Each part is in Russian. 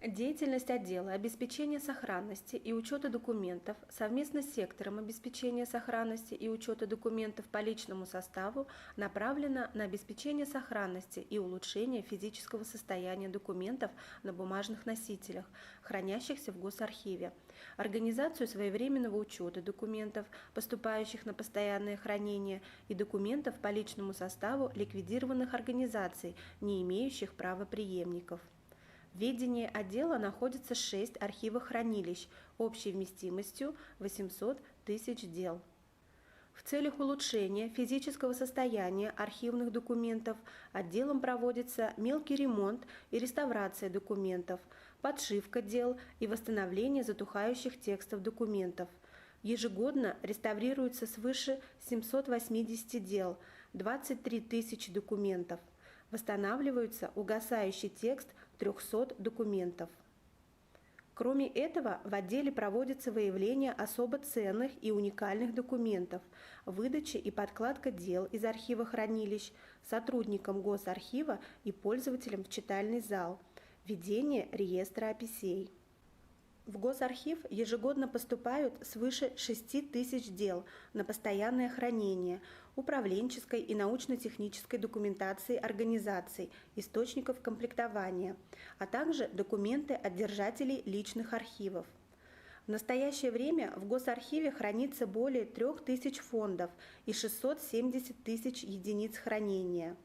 Деятельность отдела обеспечения сохранности и учета документов совместно с сектором обеспечения сохранности и учета документов по личному составу направлена на обеспечение сохранности и улучшение физического состояния документов на бумажных носителях, хранящихся в Госархиве, организацию своевременного учета документов, поступающих на постоянное хранение, и документов по личному составу ликвидированных организаций, не имеющих правопреемников. В ведении отдела находится 6 архивохранилищ общей вместимостью 800 тысяч дел. В целях улучшения физического состояния архивных документов отделом проводится мелкий ремонт и реставрация документов, подшивка дел и восстановление затухающих текстов документов. Ежегодно реставрируется свыше 780 дел, 23 тысячи документов. Восстанавливается угасающий текст 300 документов. Кроме этого, в отделе проводится выявление особо ценных и уникальных документов, выдача и подкладка дел из архива хранилищ сотрудникам Госархива и пользователям в читальный зал, ведение реестра описей. В Госархив ежегодно поступают свыше 6 тысяч дел на постоянное хранение, управленческой и научно-технической документации организаций, источников комплектования, а также документы от держателей личных архивов. В настоящее время в Госархиве хранится более 3000 фондов и 670 тысяч единиц хранения.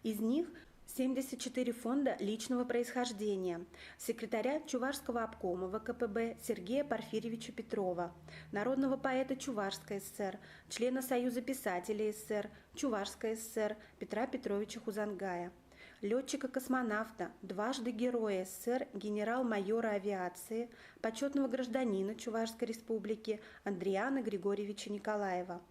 Из них 74 фонда личного происхождения, секретаря Чувашского обкома ВКПБ Сергея Порфирьевича Петрова, народного поэта Чувашской ССР, члена Союза писателей СССР, Чувашской ССР Петра Петровича Хузангая, летчика-космонавта, дважды Героя СССР, генерал-майора авиации, почетного гражданина Чувашской республики Андриана Григорьевича Николаева,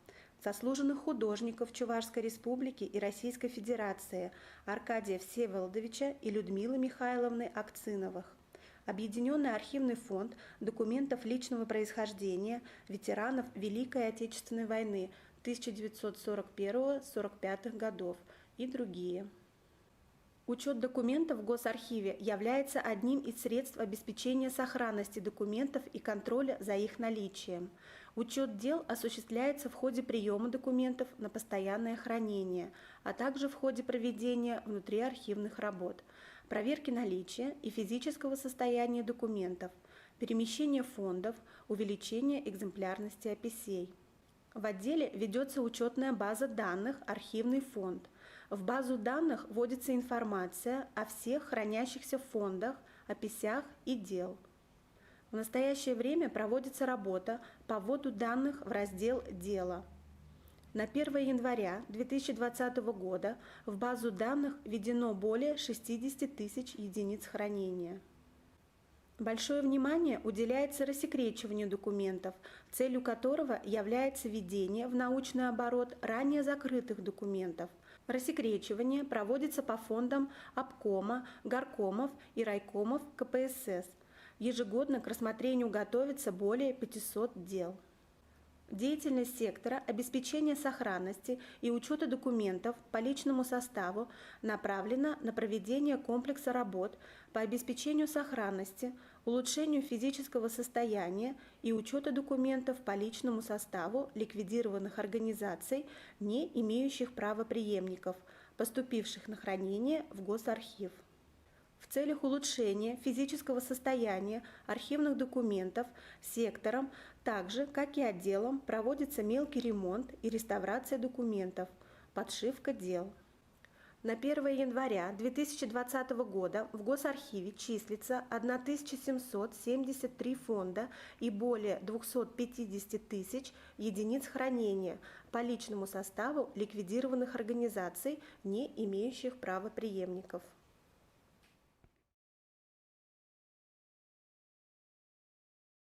заслуженных художников Чувашской республики и Российской Федерации Аркадия Всеволодовича и Людмилы Михайловны Акциновых, Объединенный архивный фонд документов личного происхождения ветеранов Великой Отечественной войны 1941-1945 годов и другие. Учет документов в Госархиве является одним из средств обеспечения сохранности документов и контроля за их наличием. Учет дел осуществляется в ходе приема документов на постоянное хранение, а также в ходе проведения внутриархивных работ, проверки наличия и физического состояния документов, перемещения фондов, увеличения экземплярности описей. В отделе ведется учетная база данных «Архивный фонд». В базу данных вводится информация о всех хранящихся фондах, описях и дел. В настоящее время проводится работа по вводу данных в раздел «Дело». На 1 января 2020 года в базу данных введено более 60 тысяч единиц хранения. Большое внимание уделяется рассекречиванию документов, целью которого является введение в научный оборот ранее закрытых документов. Рассекречивание проводится по фондам обкома, горкомов и райкомов КПСС. Ежегодно к рассмотрению готовится более 500 дел. Деятельность сектора обеспечения сохранности и учета документов по личному составу направлена на проведение комплекса работ по обеспечению сохранности, улучшению физического состояния и учета документов по личному составу ликвидированных организаций, не имеющих правопреемников, поступивших на хранение в Госархив. В целях улучшения физического состояния архивных документов сектором, так же, как и отделом, проводится мелкий ремонт и реставрация документов, подшивка дел. На 1 января 2020 года в Госархиве числится 1773 фонда и более 250 тысяч единиц хранения по личному составу ликвидированных организаций, не имеющих правопреемников.